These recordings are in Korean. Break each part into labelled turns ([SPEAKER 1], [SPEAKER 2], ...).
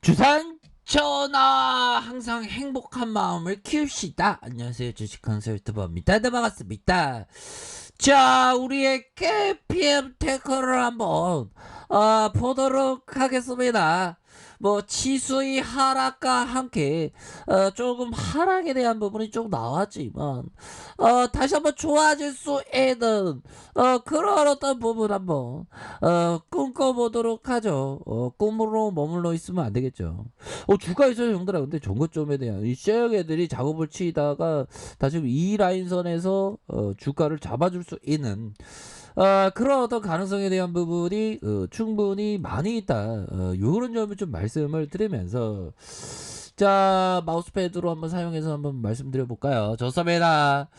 [SPEAKER 1] 주산 전화 항상 행복한 마음을 키웁시다. 안녕하세요, 주식강사 유튜버입니다. 네, 반갑습니다. 자, 우리의 KPM 테크를 한번 보도록 하겠습니다. 뭐 지수의 하락과 함께 조금 하락에 대한 부분이 좀 나왔지만 다시 한번 좋아질 수 있는 그런 어떤 부분 한번 꿈꿔보도록 하죠. 꿈으로 머물러 있으면 안 되겠죠. 주가 있어요, 형들아. 근데 종고점에 대한 이 शे어 애들이 작업을 치다가 다시 이 라인선에서 주가를 잡아줄 수 있는 그런 어떤 가능성에 대한 부분이 충분히 많이 있다. 요런 점을 좀 말씀을 드리면서 자, 마우스패드로 한번 사용해서 한번 말씀드려 볼까요? 좋습니다.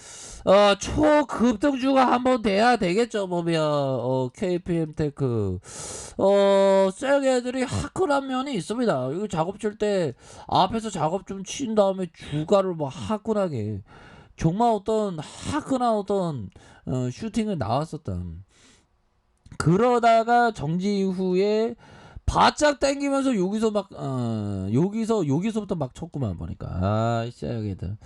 [SPEAKER 1] 초급등주가 한번 돼야 되겠죠, 보면. KPM 테크. 쌩 애들이 하크란 면이 있습니다. 이거 작업 칠 때 앞에서 작업 좀 친 다음에 주가를 뭐 하끈하게 정말 어떤 하끈한 어떤 슈팅을 나왔었던, 그러다가 정지 이후에 바짝 당기면서 여기서 막 여기서부터 막 쳤구만 보니까 시작이들.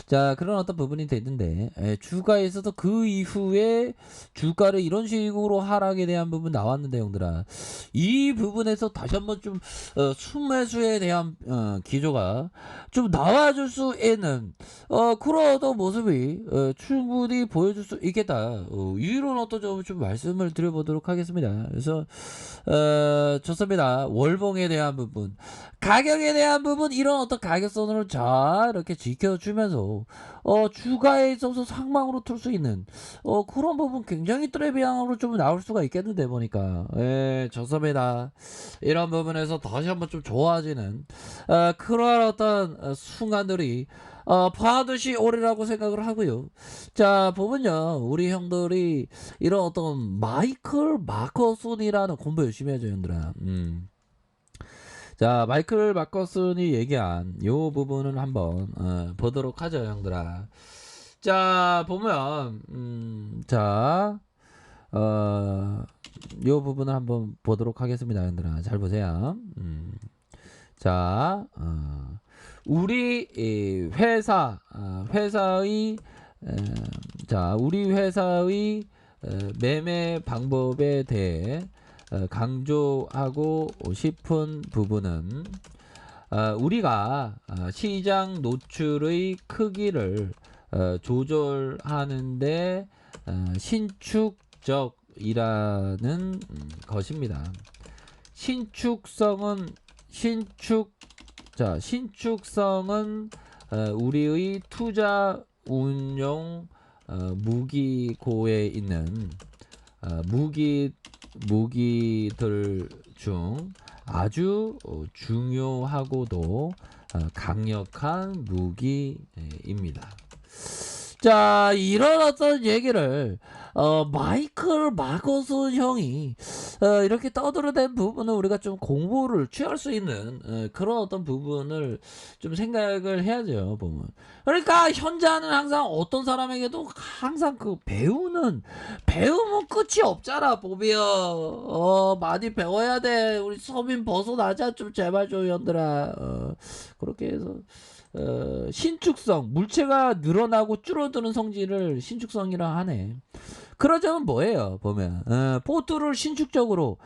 [SPEAKER 1] 자, 그런 어떤 부분이 되는데 주가에서도 그 이후에 주가를 이런 식으로 하락에 대한 부분 나왔는데, 형들아, 이 부분에서 다시 한번 좀 순매수에 대한 기조가 좀 나와줄 수 있는 그런 어떤 모습이 충분히 보여줄 수 있겠다. 이런 어떤 점을 좀 말씀을 드려보도록 하겠습니다. 그래서 좋습니다. 월봉에 대한 부분, 가격에 대한 부분, 이런 어떤 가격선을 잘 이렇게 지켜주면서 주가에 있어서 상방으로 틀 수 있는 그런 부분, 굉장히 트레비앙으로 좀 나올 수가 있겠는데 보니까. 좋습니다. 이런 부분에서 다시 한번 좀 좋아지는 그런 어떤 순간들이 반드시 오리라고 생각을 하고요. 자, 보면요, 우리 형들이 이런 어떤 마이클 마커슨이라는, 공부 열심히 해줘, 형들아. 자, 마이클 마커슨이 얘기한 요 부분은 한번 보도록 하죠, 형들아. 자, 보면 자, 요 부분을 한번 보도록 하겠습니다, 형들아. 잘 보세요. 자, 우리 회사의 자, 우리 회사의 매매 방법에 대해 강조하고 싶은 부분은, 우리가 시장 노출의 크기를 조절하는데 신축적이라는 것입니다. 신축성은 우리의 투자 운용 무기고에 있는 무기들 중 아주 중요하고도 강력한 무기입니다. 자, 이런 어떤 얘기를 마이클 마거슨 형이 이렇게 떠들어댄 부분은 우리가 좀 공부를 취할 수 있는 그런 어떤 부분을 좀 생각을 해야죠, 보면. 그러니까 현자는 항상 어떤 사람에게도 항상 그 배움은 끝이 없잖아, 보면. 많이 배워야 돼. 우리 서민 벗어나자, 좀 제발 좀, 연들아. 그렇게 해서 신축성, 물체가 늘어나고 줄어드는 성질을 신축성이라 하네. 그러자면 뭐예요, 보면. 포트를 신축적으로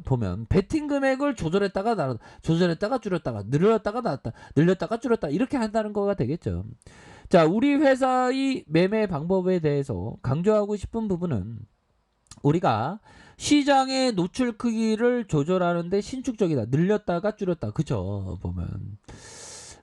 [SPEAKER 1] 보면 베팅 금액을 조절했다가 줄였다가 늘렸다가 나왔다, 늘렸다가 줄였다, 이렇게 한다는 거가 되겠죠. 자, 우리 회사의 매매 방법에 대해서 강조하고 싶은 부분은, 우리가 시장의 노출 크기를 조절하는데 신축적이다, 늘렸다가 줄였다, 그쵸, 보면.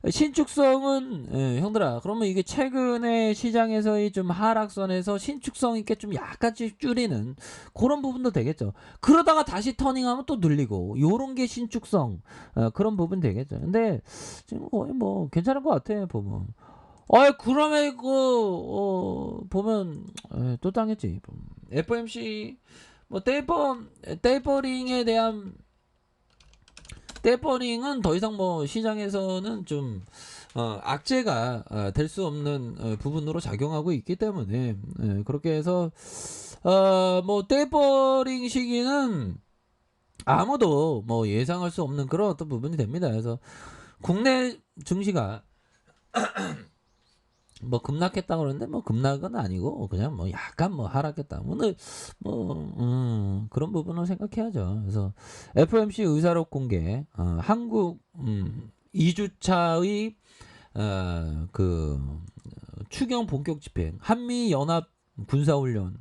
[SPEAKER 1] 신축성은 형들아, 그러면 이게 최근에 시장에서의 좀 하락선에서 신축성 있게 좀 약간씩 줄이는 그런 부분도 되겠죠. 그러다가 다시 터닝하면 또 늘리고, 요런 게 신축성 그런 부분 되겠죠. 근데 지금 거의 뭐 괜찮은 것 같아, 보면. 그러면 보면 또 당했지. FMC 뭐 테이퍼링은 더 이상 뭐 시장에서는 좀 악재가 될 수 없는 부분으로 작용하고 있기 때문에, 그렇게 해서 뭐 테이퍼링 시기는 아무도 뭐 예상할 수 없는 그런 어떤 부분이 됩니다. 그래서 국내 증시가 뭐 급락했다 그러는데 뭐 급락은 아니고 그냥 뭐 약간 뭐 하락했다. 오늘 뭐 그런 부분을 생각해야죠. 그래서 FOMC 의사록 공개, 한국 2주차의 그 추경 본격 집행, 한미 연합 군사훈련,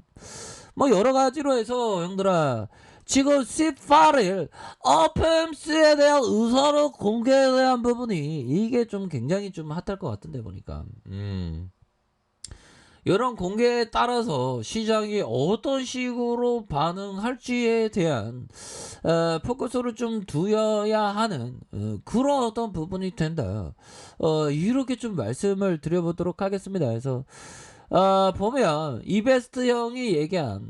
[SPEAKER 1] 뭐 여러 가지로 해서 형들아 지금 18일 FOMC에 대한 의사록 공개에 대한 부분이 이게 좀 굉장히 좀 핫할 것 같은데 보니까 이런 공개에 따라서 시장이 어떤 식으로 반응할지에 대한 포커스를 좀 두어야 하는 그런 어떤 부분이 된다. 이렇게 좀 말씀을 드려보도록 하겠습니다. 그래서 보면 이베스트 형이 얘기한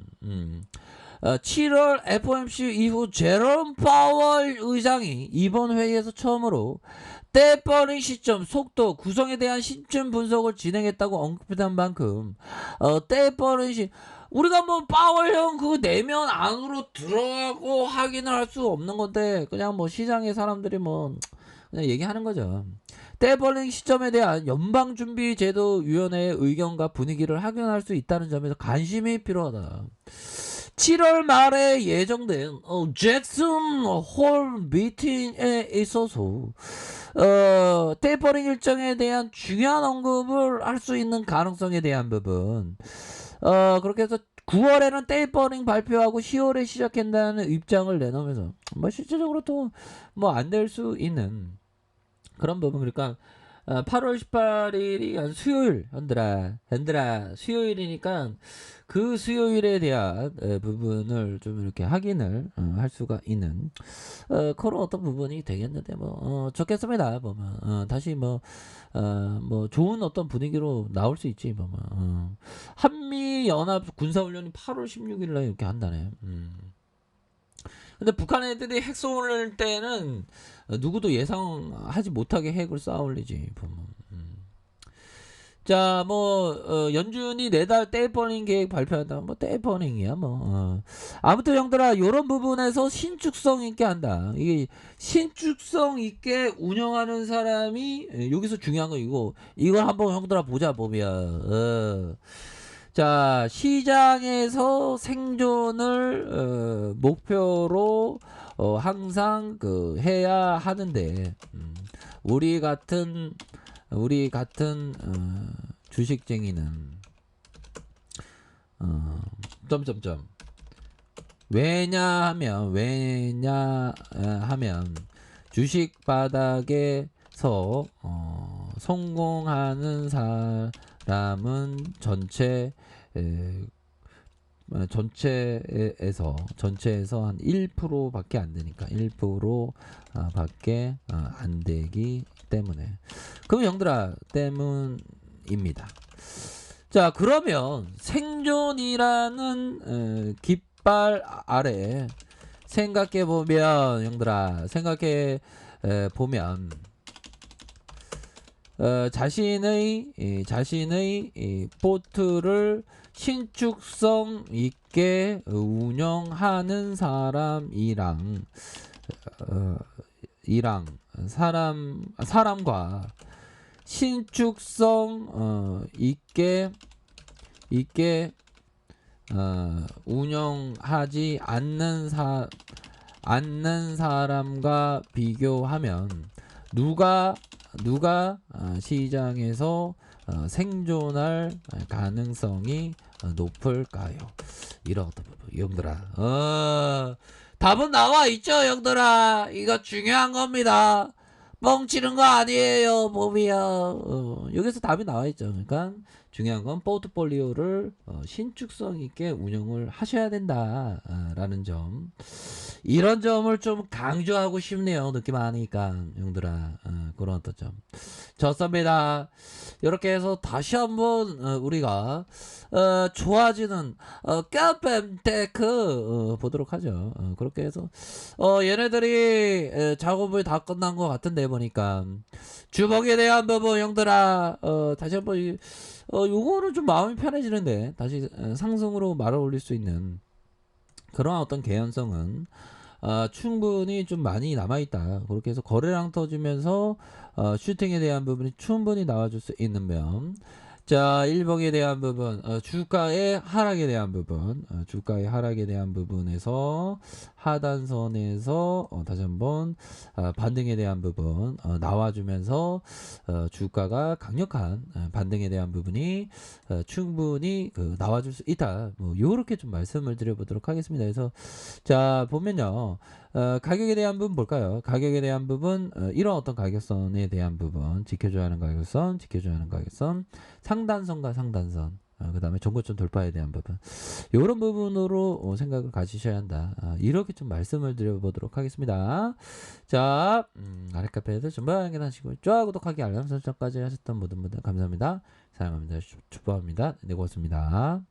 [SPEAKER 1] 7월 FOMC 이후 제롬 파월 의장이 이번 회의에서 처음으로 때버린 시점, 속도, 구성에 대한 심층 분석을 진행했다고 언급한 만큼 때버린 시 우리가 뭐 파월 형 그거 내면 안으로 들어가고 확인을 할 수 없는 건데 그냥 뭐 시장의 사람들이 뭐 그냥 얘기하는 거죠. 때버린 시점에 대한 연방준비제도위원회의 의견과 분위기를 확인할 수 있다는 점에서 관심이 필요하다. 7월 말에 예정된 잭슨 홀 미팅에 있어서 테이퍼링 일정에 대한 중요한 언급을 할 수 있는 가능성에 대한 부분 그렇게 해서 9월에는 테이퍼링 발표하고 10월에 시작한다는 입장을 내놓으면서 뭐 실질적으로 또 뭐 안 될 수 있는 그런 부분. 그러니까 8월 18일이 수요일 현들아 수요일이니까 그 수요일에 대한 부분을 좀 이렇게 확인을 할 수가 있는 그런 어떤 부분이 되겠는데 뭐 좋겠습니다. 보면 다시 뭐 좋은 어떤 분위기로 나올 수 있지 보면 한미 연합 군사훈련이 8월 16일날 이렇게 한다네. 근데 북한 애들이 핵 쏠 때는 누구도 예상하지 못하게 핵을 쌓아 올리지 보면. 자, 뭐 연준이 내달 떼버닝 계획 발표한다. 뭐 떼버닝이야 뭐. 아무튼 형들아 요런 부분에서 신축성 있게 한다. 이게 신축성 있게 운영하는 사람이 여기서 중요한 거 이걸 한번 형들아 보자 보면. 자, 시장에서 생존을 목표로 항상 해야 하는데 우리 같은 주식쟁이는 점점점 왜냐하면 주식 바닥에서 성공하는 사람은 전체에서 한 1%밖에 안 되니까 1% 밖에 안 되기 때문에 그럼 형들아 때문입니다. 자, 그러면 생존이라는 깃발 아래 생각해 보면 형들아 보면 자신의 포트를 신축성 있게 운영하는 사람과 신축성 있게 운영하지 않는 사람과 비교하면 누가 시장에서 생존할 가능성이 높을까요? 이런 형들아 답은 나와 있죠 형들아. 이거 중요한 겁니다. 뻥치는 거 아니에요 보면 여기서 답이 나와 있죠. 그러니까 중요한 건 포트폴리오를 신축성 있게 운영을 하셔야 된다라는 점. 이런 점을 좀 강조하고 싶네요. 느낌 아니까 형들아. 그런 어떤 점 좋습니다. 이렇게 해서 다시 한번 우리가 좋아지는 카펜테크 보도록 하죠. 그렇게 해서 얘네들이 작업을 다 끝난 것 같은데 보니까 주먹에 대한 부분 형들아 다시 한번 요거는 좀 마음이 편해지는데 다시 상승으로 말아 올릴 수 있는 그런 어떤 개연성은 충분히 좀 많이 남아있다. 그렇게 해서 거래량 터지면서 슈팅에 대한 부분이 충분히 나와줄 수 있는 면. 자, 일봉에 대한 부분, 주가의 하락에 대한 부분, 주가의 하락에 대한 부분에서 하단선에서 다시 한번 반등에 대한 부분 나와주면서 주가가 강력한 반등에 대한 부분이 충분히 나와줄 수 있다. 뭐 요렇게 좀 말씀을 드려보도록 하겠습니다. 그래서 자 보면요. 가격에 대한 부분 볼까요? 가격에 대한 부분 이런 어떤 가격선에 대한 부분 지켜줘야 하는 가격선, 지켜줘야 하는 가격선, 상단선과 상단선, 그 다음에 전고점 돌파에 대한 부분 이런 부분으로 생각을 가지셔야 한다. 이렇게 좀 말씀을 드려보도록 하겠습니다. 자 아랫카페에서 전부 확인하시고 좋아요, 구독하기, 알람 설정까지 하셨던 모든 분들 감사합니다. 사랑합니다. 축복합니다. 네, 고맙습니다.